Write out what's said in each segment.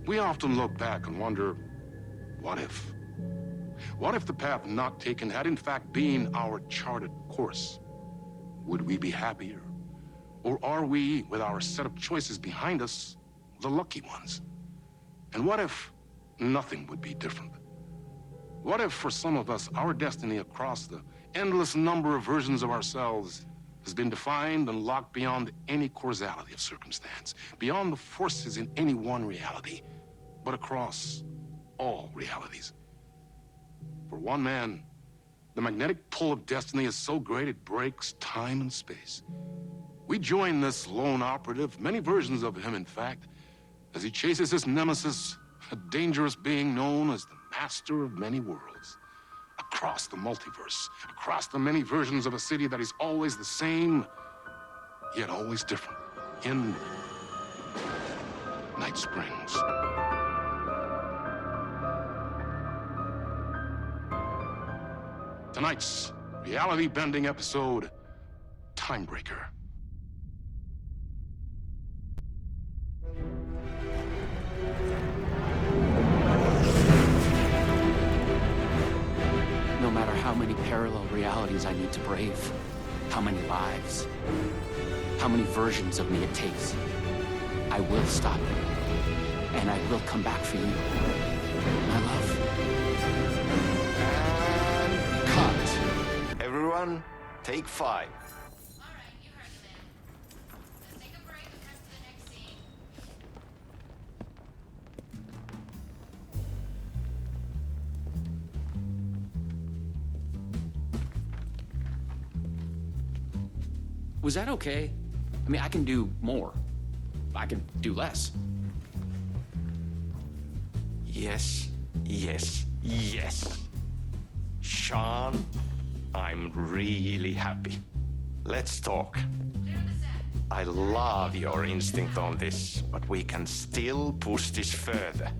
We often look back and wonder, what if? What if the path not taken had in fact been our charted course? Would we be happier? Or are we, with our set of choices behind us, the lucky ones? And what if nothing would be different? What if, for some of us, our destiny across the endless number of versions of ourselves has been defined and locked beyond any causality of circumstance, beyond the forces in any one reality, but across all realities? For one man, the magnetic pull of destiny is so great it breaks time and space. We join this lone operative, many versions of him, in fact, as he chases his nemesis, a dangerous being known as the master of many worlds. Across the multiverse, across the many versions of a city that is always the same, yet always different. In Night Springs. Tonight's reality-bending episode, Timebreaker. No matter how many parallel realities I need to brave, how many lives, how many versions of me it takes, I will stop it, and I will come back for you, my love. And cut. Everyone, take 5. All right, you heard the man. Let's take a break and cut to the next scene. Was that okay? I mean, I can do more. I can do less. Yes, yes, yes. Sean, I'm really happy. Let's talk. Clear the set. I love your instinct on this, but we can still push this further.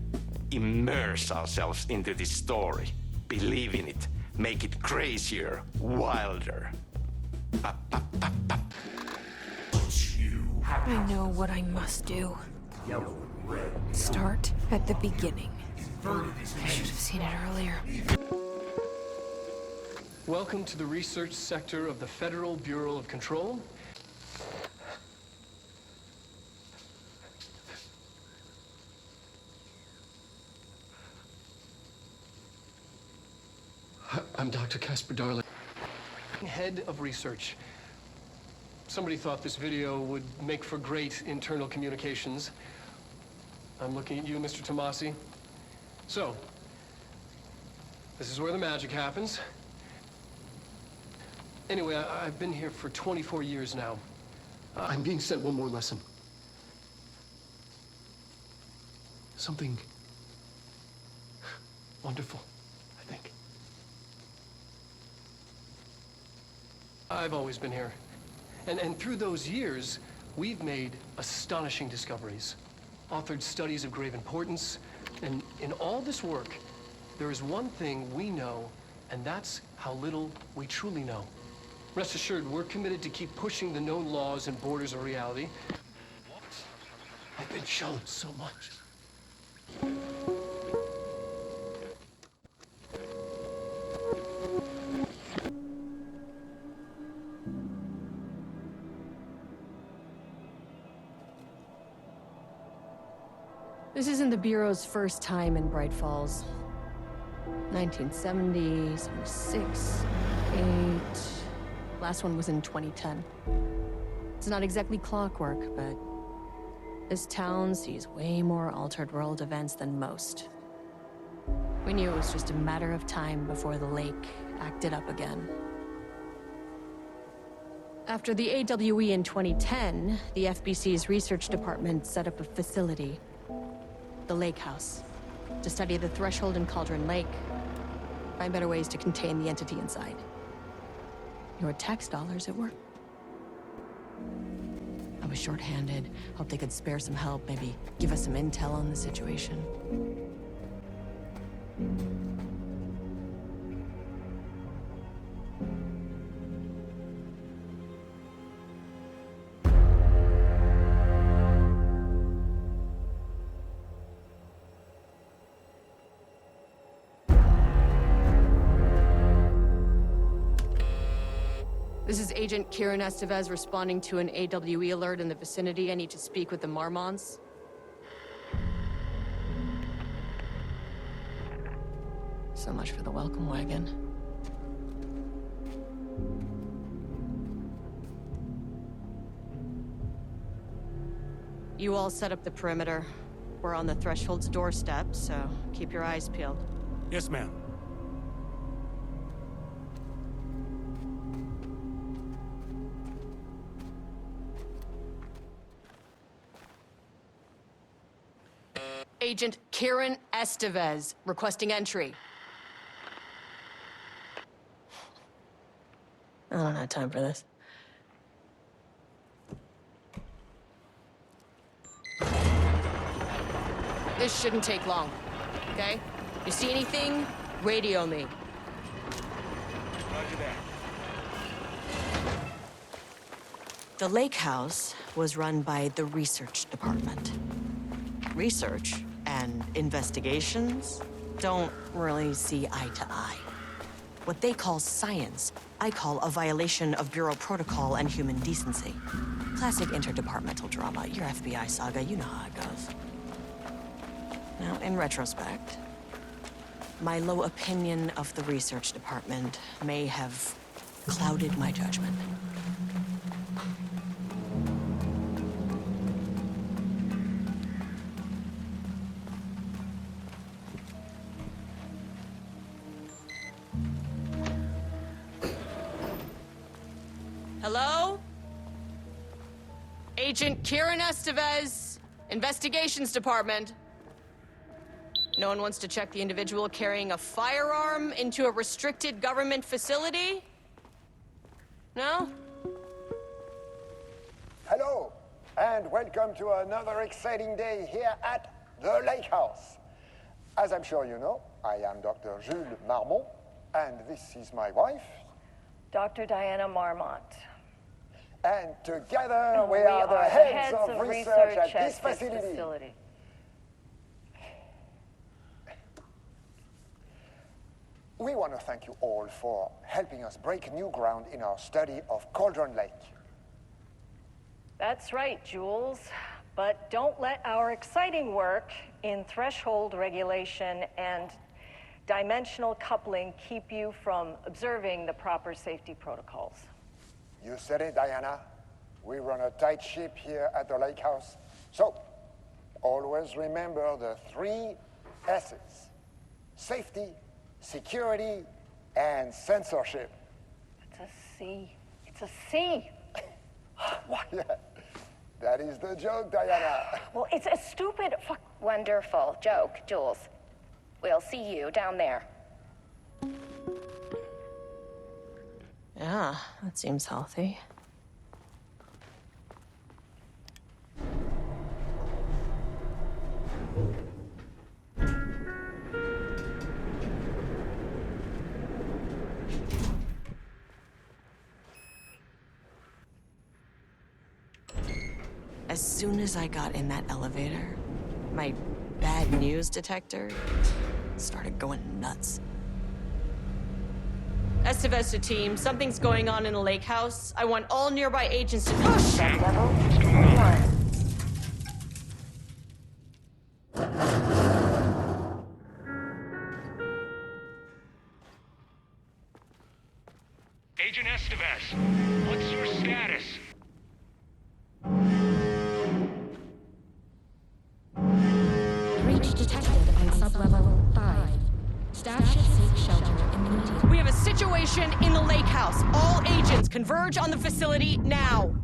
Immerse ourselves into this story. Believe in it. Make it crazier, wilder. I know what I must do. Start at the beginning. I should have seen it earlier. Welcome to the research sector of the Federal Bureau of Control. I'm Dr. Casper Darling, head of research. Somebody thought this video would make for great internal communications. I'm looking at you, Mr. Tomasi. So, this is where the magic happens. Anyway, I've been here for 24 years now. I'm being sent one more lesson. Something wonderful, I think. I've always been here. And through those years, we've made astonishing discoveries, authored studies of grave importance, and in all this work, there is one thing we know, and that's how little we truly know. Rest assured, we're committed to keep pushing the known laws and borders of reality. I've been shown so much. This isn't the Bureau's first time in Bright Falls. 1970, 76, 8. Last one was in 2010. It's not exactly clockwork, but this town sees way more altered world events than most. We knew it was just a matter of time before the lake acted up again. After the AWE in 2010, the FBC's research department set up a facility, the Lake House, to study the Threshold and Cauldron Lake, find better ways to contain the entity inside. Your tax dollars at work. I was short-handed, hoped they could spare some help, maybe give us some intel on the situation. This is Agent Kieran Estevez responding to an AWE alert in the vicinity. I need to speak with the Marmons. So much for the welcome wagon. You all set up the perimeter. We're on the Threshold's doorstep, so keep your eyes peeled. Yes, ma'am. Agent Kieran Estevez, requesting entry. I don't have time for this. This shouldn't take long, okay? You see anything, radio me. Roger that. The lake house was run by the research department. Research and investigations don't really see eye to eye. What they call science, I call a violation of Bureau protocol and human decency. Classic interdepartmental drama. Your FBI saga, you know how it goes. Now, in retrospect, my low opinion of the research department may have clouded my judgment. Hello? Agent Kieran Estevez, Investigations Department. No one wants to check the individual carrying a firearm into a restricted government facility? No? Hello, and welcome to another exciting day here at the Lake House. As I'm sure you know, I am Dr. Jules Marmont, and this is my wife. Dr. Diana Marmont. And together we are the heads of research at this facility. We want to thank you all for helping us break new ground in our study of Cauldron Lake. That's right, Jules. But don't let our exciting work in threshold regulation and dimensional coupling keep you from observing the proper safety protocols. You said it, Diana. We run a tight ship here at the Lake House. So, always remember the 3 S's. Safety, security, and censorship. It's a C. It's a C. Why, yeah, that is the joke, Diana. Well, it's a stupid fuck. Wonderful joke, Jules. We'll see you down there. Yeah, that seems healthy. As soon as I got in that elevator, my bad news detector started going nuts. Estevez to team, something's going on in the lake house. I want all nearby agents to push! Level 1. Agent Estevez, what's your status? Breach detected on sublevel 5. Staff should seek shelter immediately. We have a situation in the lake house. All agents converge on the facility now.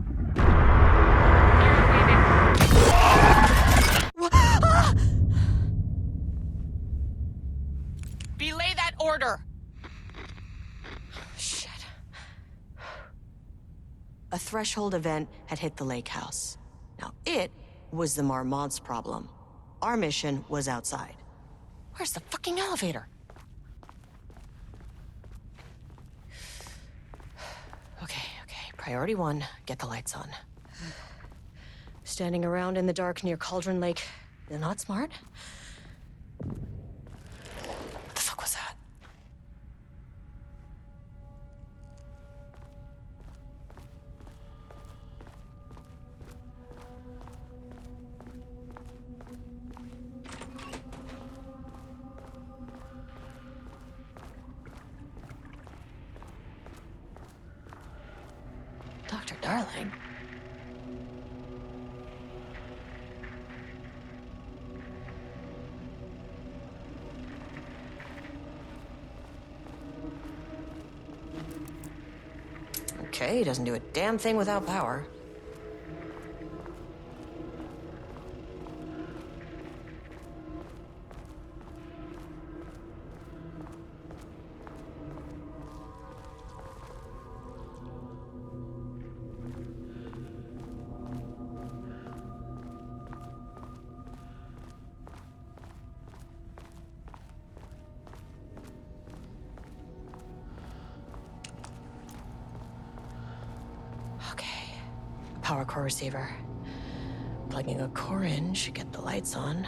Belay that order. Shit. A threshold event had hit the lake house. Now, it was the Marmont's problem. Our mission was outside. Where's the fucking elevator? Okay. Priority 1, get the lights on. Standing around in the dark near Cauldron Lake, they're not smart. What the fuck was that? Dr. Darling. Okay, he doesn't do a damn thing without power. Okay, power core receiver. Plugging a core in should get the lights on.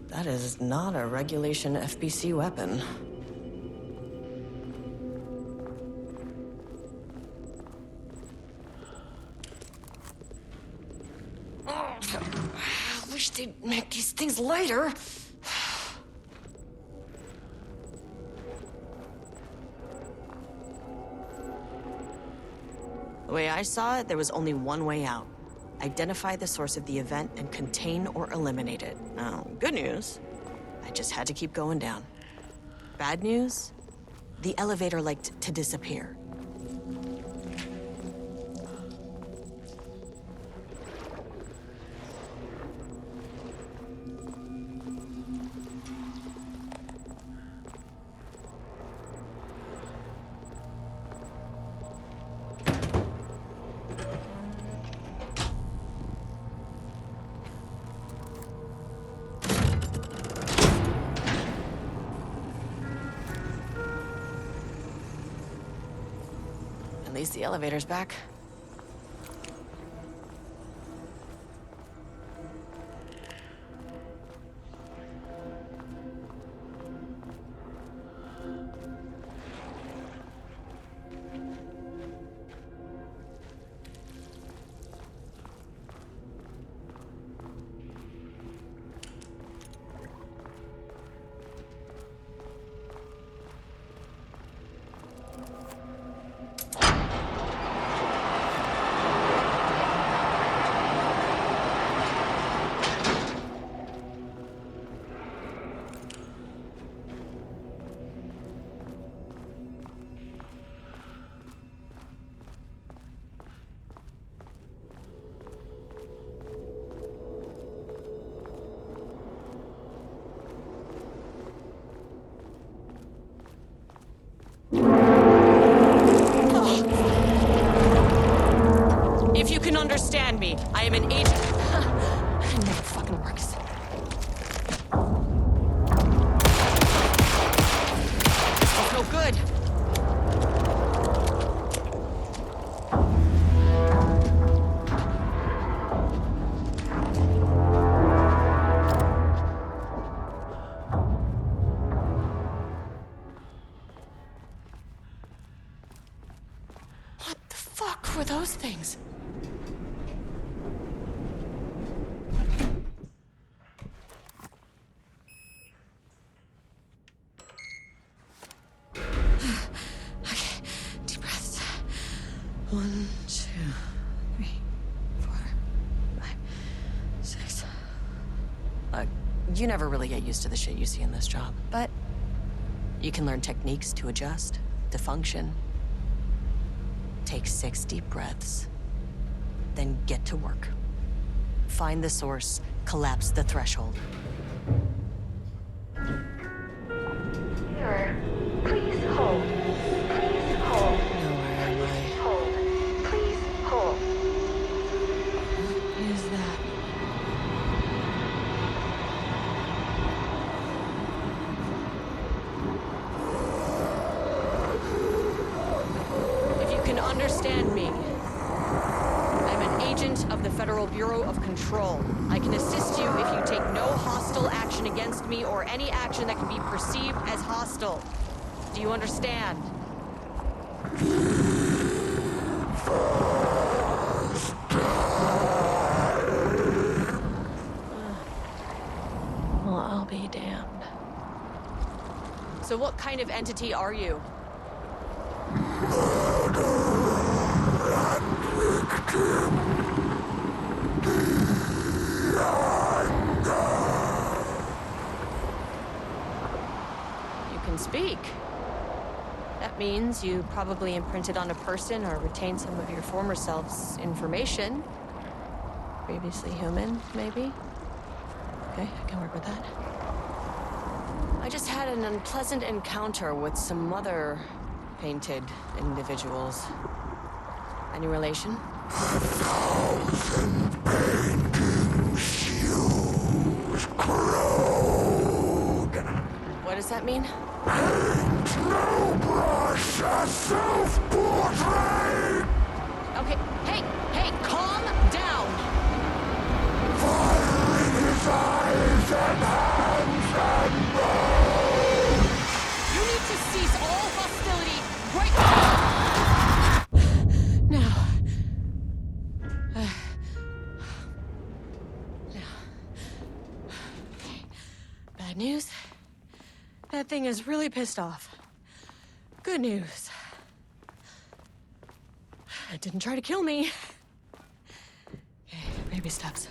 That is not a regulation FBC weapon. I wish they'd make these things lighter. The way I saw it, there was only one way out. Identify the source of the event and contain or eliminate it. Now, good news, I just had to keep going down. Bad news, the elevator liked to disappear. At least the elevator's back. If you can understand me, I am an agent. It never fucking works. This is no good. What the fuck were those things? Okay, deep breaths. 1, 2, 3, 4, 5, 6. You never really get used to the shit you see in this job, but you can learn techniques to adjust, to function. Take 6 deep breaths, then get to work. Find the source, collapse the threshold. Sir, please hold. Please hold. No, where am I? Hold. Please hold. What is that? If you can understand me, I'm an agent of the Federal Bureau of Control. I can assist you if you take against me or any action that can be perceived as hostile. Do you understand? Well, I'll be damned. So what kind of entity are you? You can speak. That means you probably imprinted on a person or retained some of your former self's information. Previously human, maybe? Okay, I can work with that. I just had an unpleasant encounter with some other painted individuals. Any relation? What does that mean? Okay, hey, calm down! You need to cease all hostility right now! Bad news? That thing is really pissed off. Good news. It didn't try to kill me. Okay, baby steps.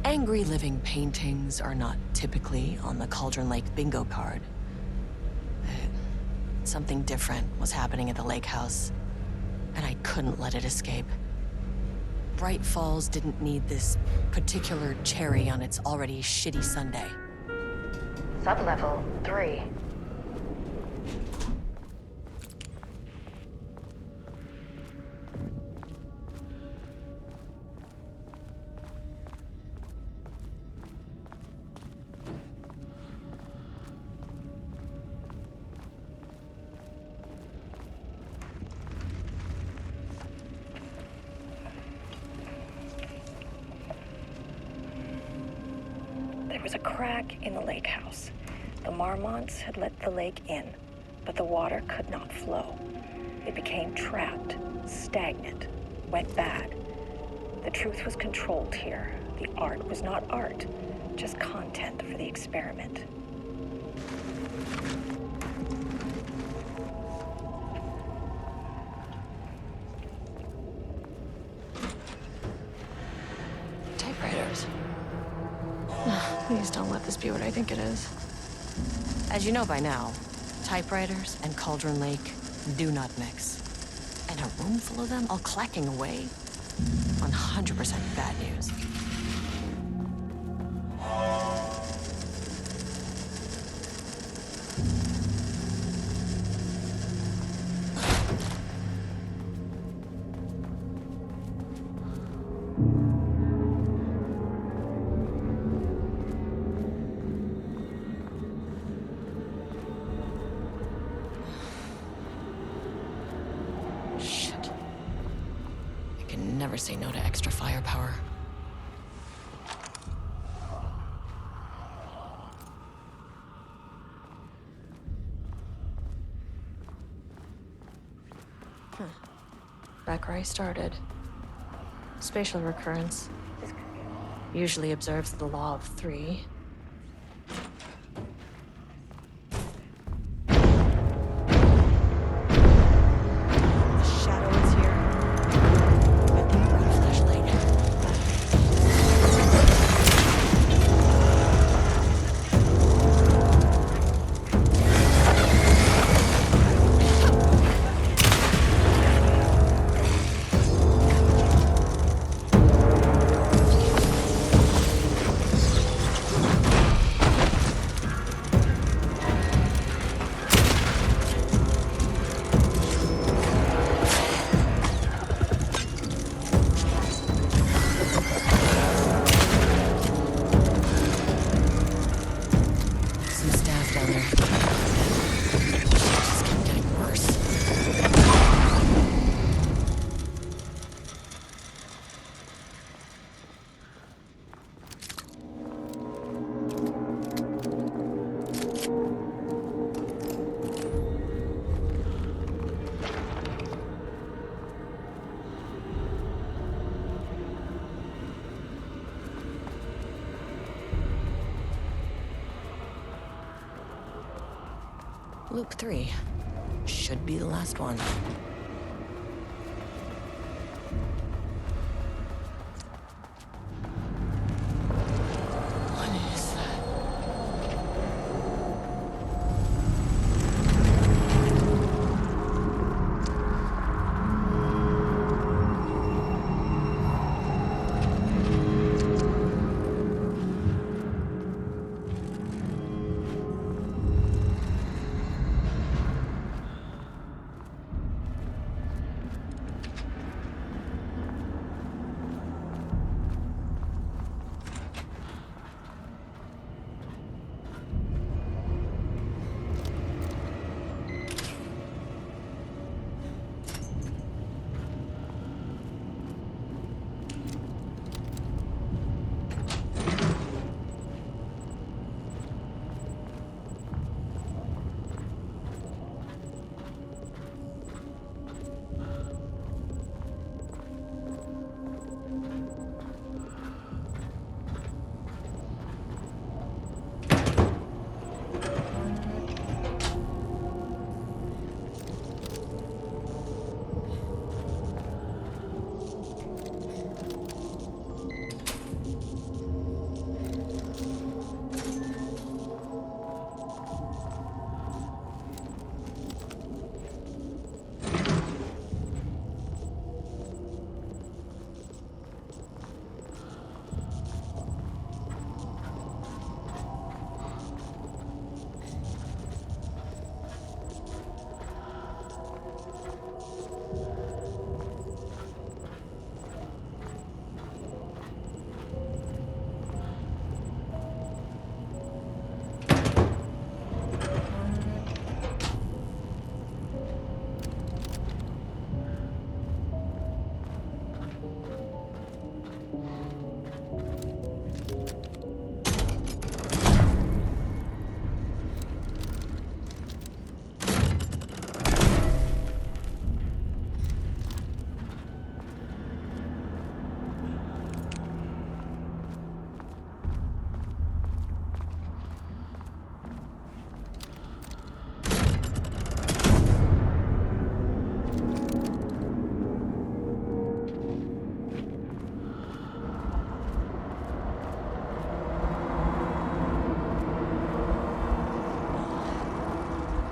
Angry living paintings are not typically on the Cauldron Lake bingo card. Something different was happening at the lake house, and I couldn't let it escape. Bright Falls didn't need this particular cherry on its already shitty sundae. Sublevel 3. There was a crack in the lake house. The Marmonts had let the lake in, but the water could not flow. It became trapped, stagnant, went bad. The truth was controlled here. The art was not art, just content for the experiment. Typewriters. Please don't let this be what I think it is. As you know by now, typewriters and Cauldron Lake do not mix. And a room full of them all clacking away? 100% bad news. Never say no to extra firepower. Back where I started. Spatial recurrence. Usually observes the law of 3. Loop 3. Should be the last one. What is that?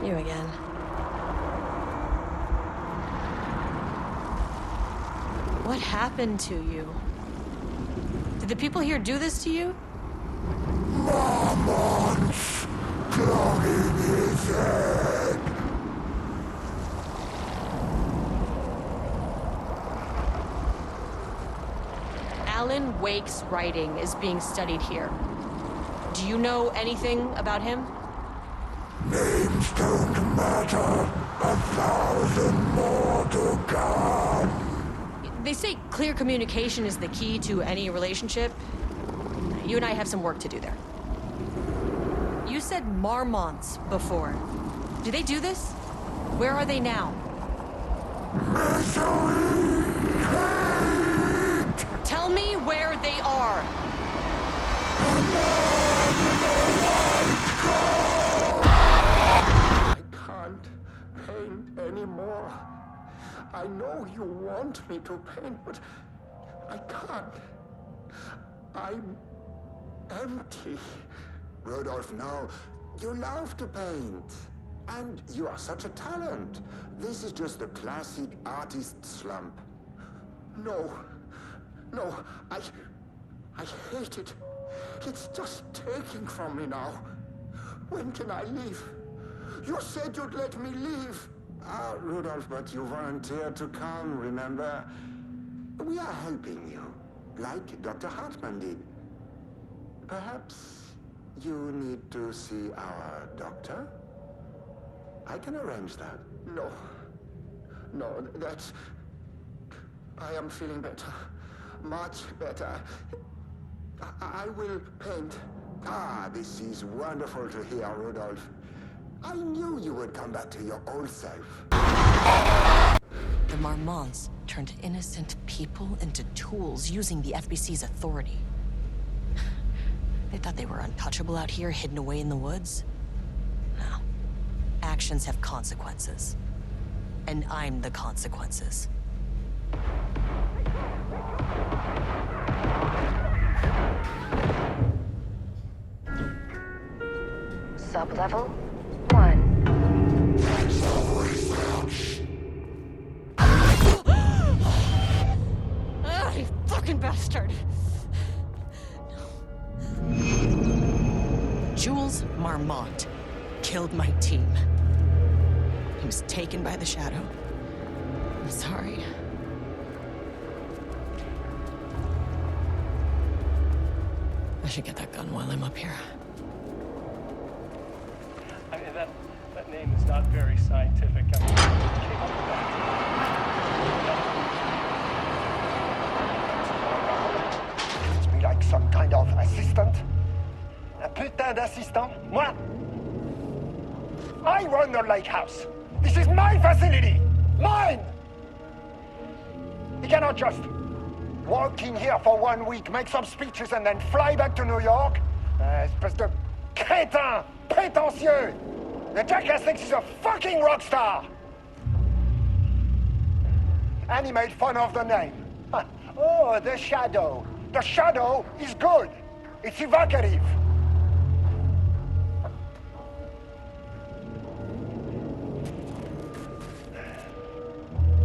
You again. What happened to you? Did the people here do this to you? Marmon's clogging his head. Alan Wake's writing is being studied here. Do you know anything about him? Names don't matter. 1,000 more to come. They say clear communication is the key to any relationship. You and I have some work to do there. You said Marmonts before. Do they do this? Where are they now? Misery! Hate! Tell me where they are. I can't paint anymore. I know you want me to paint, but I can't. I'm empty. Rudolph, no. You love to paint. And you are such a talent. This is just the classic artist slump. No. No, I hate it. It's just taking from me now. When can I leave? You said you'd let me leave. Ah, Rudolph, but you volunteered to come, remember? We are helping you, like Dr. Hartman did. Perhaps you need to see our doctor? I can arrange that. No. No, that's... I am feeling better. Much better. I will paint. Ah, this is wonderful to hear, Rudolph. I knew you would come back to your old self. The Marmonts turned innocent people into tools using the FBC's authority. They thought they were untouchable out here, hidden away in the woods. No. actions have consequences. And I'm the consequences. Sublevel 1. You fucking bastard! Jules Marmont killed my team. He was taken by the Shadow. I'm sorry. I should get that gun while I'm up here. I mean, that name is not very scientific. I mean, Must be like some kind of assistant. Un putain d'assistant? Moi? I run the lake house. This is my facility! Mine! You cannot just walk in here for 1 week, make some speeches, and then fly back to New York? Espèce de crétin! Prétentieux! The jackass thinks he's a fucking rock star! And he made fun of the name. Oh, the Shadow. The Shadow is good. It's evocative.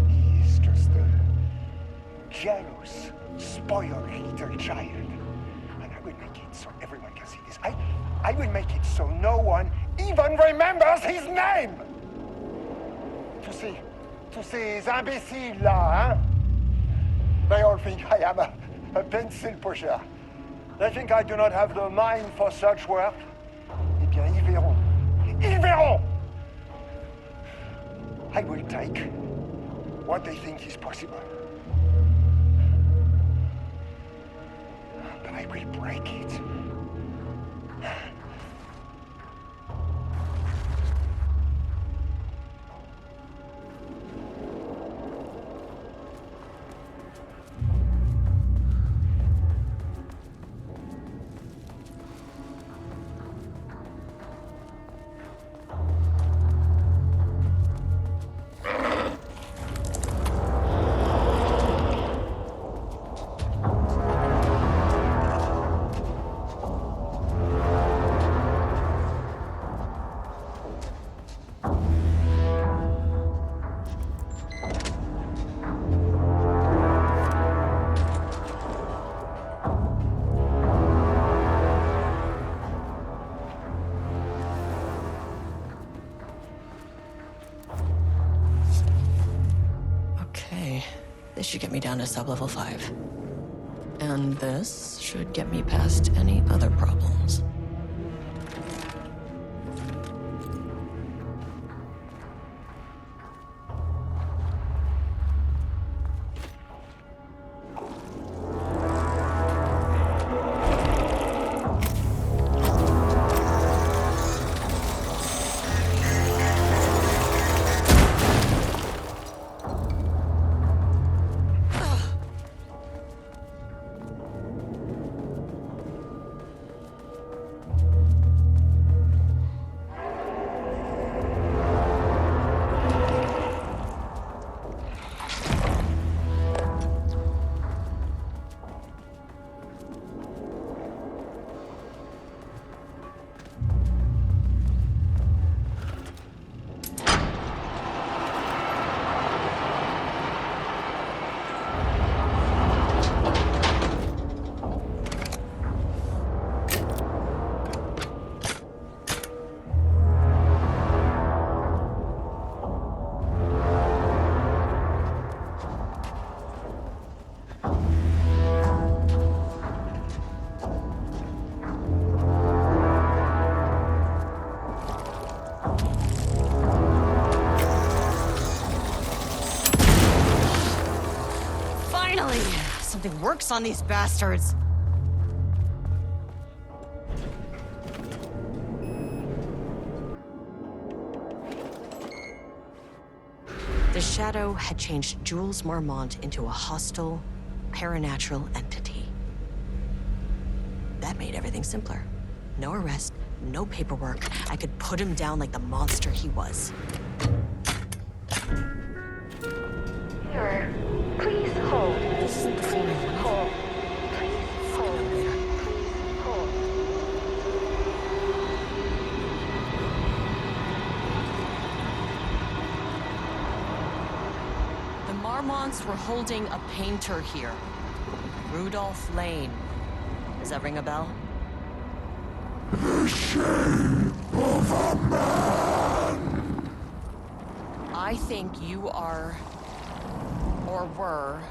He's just a jealous, spoiled little child. And I will make it so everyone can see this. I will make it so no one even remembers his name! To ces imbéciles là, hein? They all think I am a pencil pusher. They think I do not have the mind for such work. Eh bien, ils verront. Ils verront! I will take what they think is possible. But I will break it. This should get me down to sublevel 5. And this should get me past any other problems. Something works on these bastards. The Shadow had changed Jules Marmont into a hostile, paranatural entity. That made everything simpler. No arrest, No paperwork. I could put him down like the monster he was. Mirror, please hold. This isn't the floor I wanted. Hold. Please hold. Please hold. The Marmonts were holding a painter here. Rudolph Lane. Does that ring a bell? The shape of a man! I think you are, or were,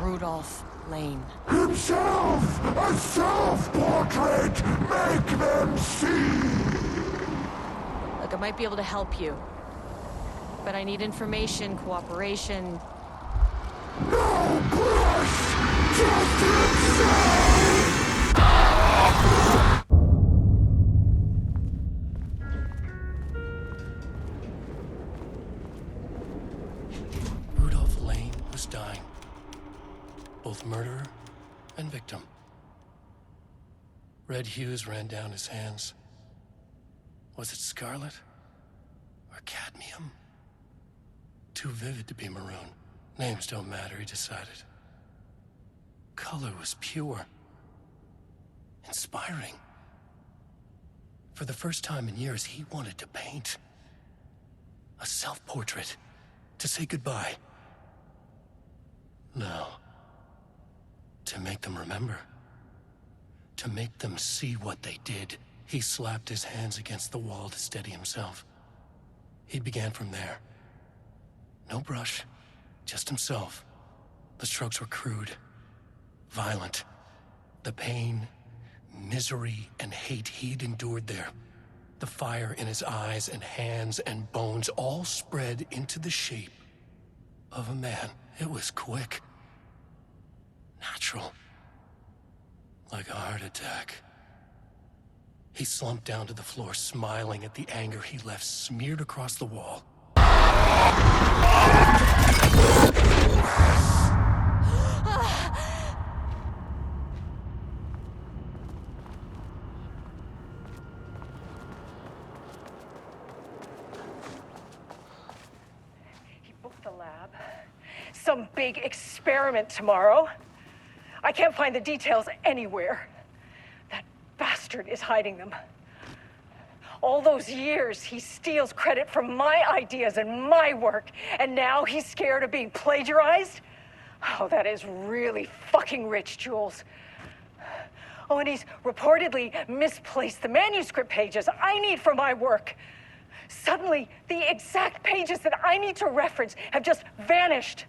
Rudolph Lane. Himself! A self-portrait! Make them see! Look, I might be able to help you. But I need information, cooperation. No brush! Just himself! Rudolph Lane was dying. Both murderer and victim. Red hues ran down his hands. Was it scarlet? Or cadmium? Too vivid to be maroon. Names don't matter, he decided. Color was pure. Inspiring. For the first time in years, he wanted to paint. A self-portrait. To say goodbye. No. To make them remember. To make them see what they did. He slapped his hands against the wall to steady himself. He began from there. No brush, just himself. The strokes were crude, violent. The pain, misery, and hate he'd endured there. The fire in his eyes and hands and bones all spread into the shape of a man. It was quick. Natural. Like a heart attack. He slumped down to the floor, smiling at the anger he left smeared across the wall. He booked the lab. Some big experiment tomorrow. I can't find the details anywhere. That bastard is hiding them. All those years, he steals credit for my ideas and my work, and now he's scared of being plagiarized? Oh, that is really fucking rich, Jules. Oh, and he's reportedly misplaced the manuscript pages I need for my work. Suddenly, the exact pages that I need to reference have just vanished.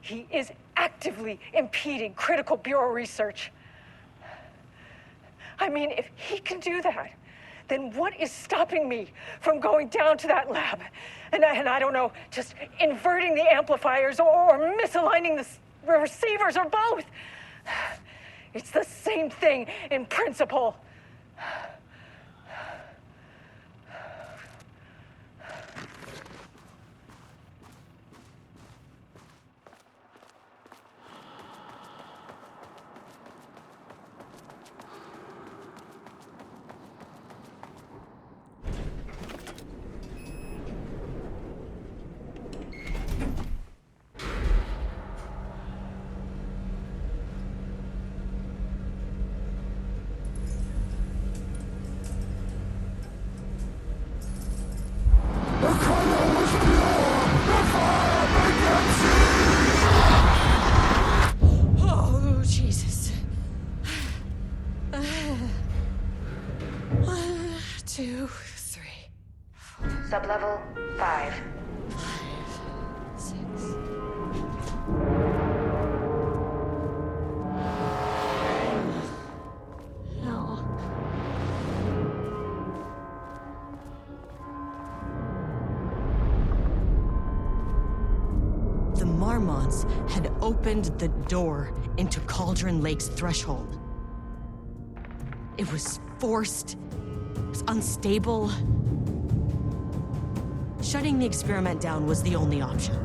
He is actively impeding critical bureau research. I mean, if he can do that, then what is stopping me from going down to that lab? And I don't know, just inverting the amplifiers or misaligning the receivers or both. It's the same thing in principle. Oh, Jesus. 1, 2, 3. Sublevel 5. 6. No. The Marmonts had opened the door into Cauldron Lake's threshold. It was forced, it was unstable. Shutting the experiment down was the only option.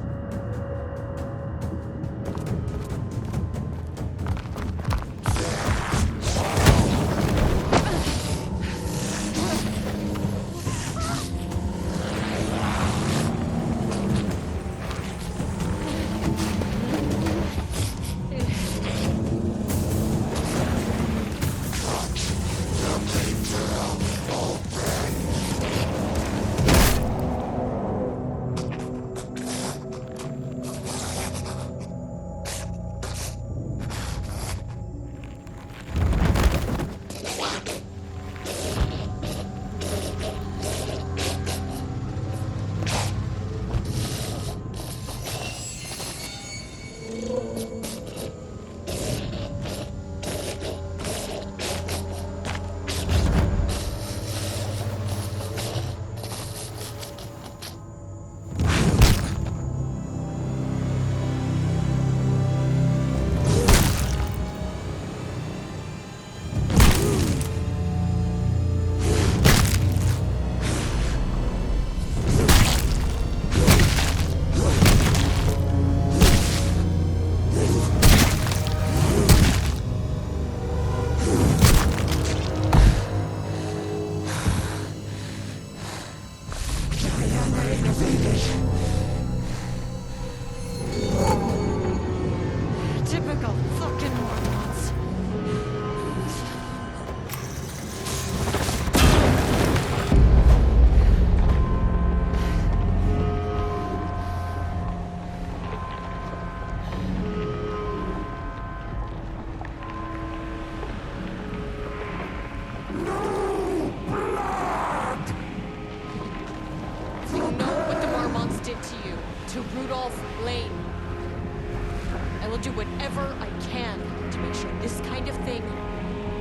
do whatever I can to make sure this kind of thing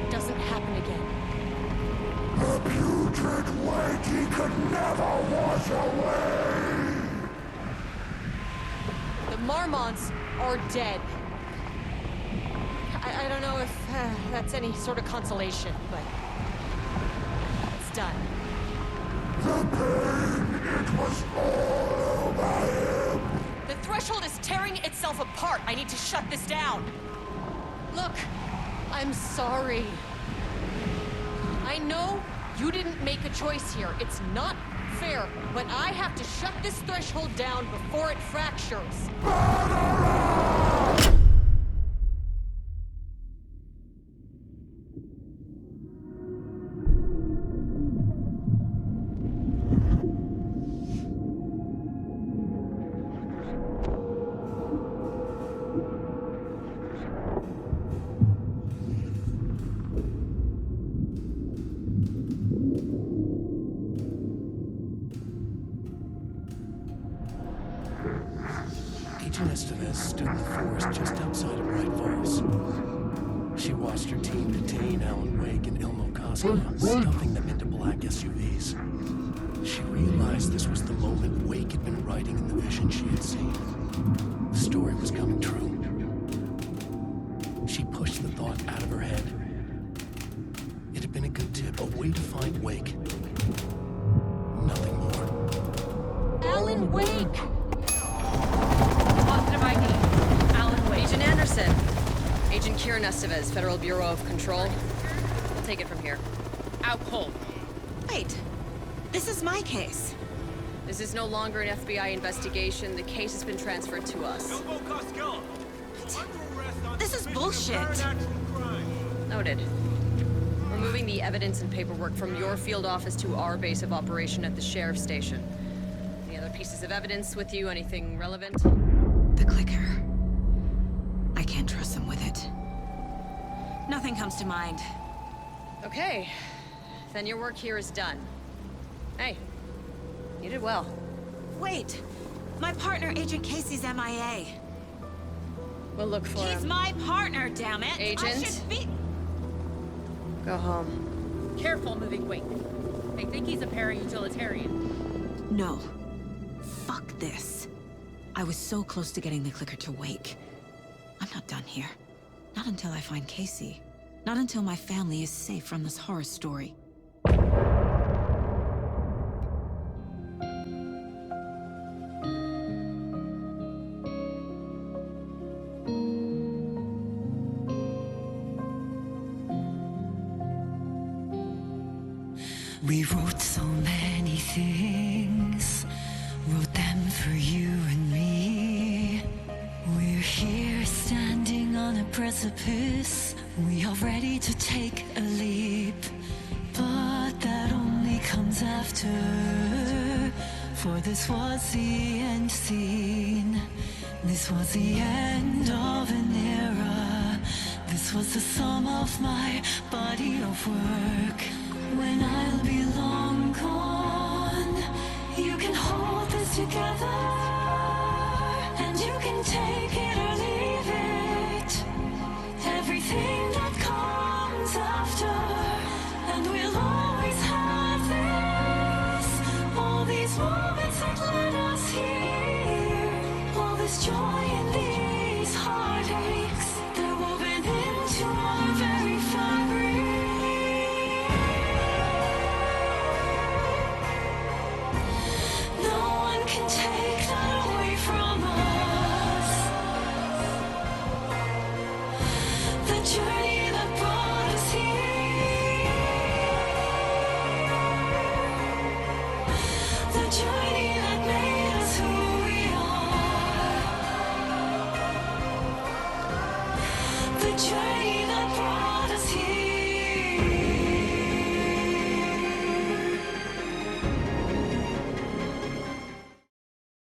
doesn't happen again. The putrid weight he could never wash away! The Marmonts are dead. I don't know if that's any sort of consolation, but it's done. The pain, it was all over him! The Threshold is tearing itself apart. I need to shut this down. Look, I'm sorry. I know you didn't make a choice here. It's not fair, but I have to shut this Threshold down before it fractures. Agent Estevez stood in the forest just outside of Bright Falls. She watched her team detain Alan Wake and Elmo Koskela, stuffing them into black SUVs. She realized this was the moment Wake had been writing in the vision she had seen. The story was coming true. She pushed the thought out of her head. It had been a good tip, a way to find Wake. Nothing more. Alan Wake! Positive ID. Alan Wake. Agent Anderson. Agent Kieran Estevez, Federal Bureau of Control. We'll take it from here. Out cold. Wait. This is my case. This is no longer an FBI investigation. The case has been transferred to us. This is bullshit. Noted. We're moving the evidence and paperwork from your field office to our base of operation at the sheriff's station. Any other pieces of evidence with you? Anything relevant? The clicker. I can't trust them with it. Nothing comes to mind. Okay. Then your work here is done. Hey, you did well. Wait! My partner, Agent Casey's MIA. We'll look for him. He's my partner, damn it! Agent? I should be... Go home. Careful moving Wake. They think he's a para-utilitarian. No. Fuck this. I was so close to getting the clicker to Wake. I'm not done here. Not until I find Casey. Not until my family is safe from this horror story. We wrote so many things, wrote them for you and me. We're here standing on a precipice, we are ready to take a leap. But that only comes after, for this was the end scene. This was the end of an era. This was the sum of my body of work. When I'll be long gone, you can hold this together, and you can take it or leave it. Everything that comes after, and we'll always have this. All these moments that led us here, all this joy and these heartaches, they're woven into our very fabric. Take that away from us. The journey that brought us here. The journey that made us who we are. The journey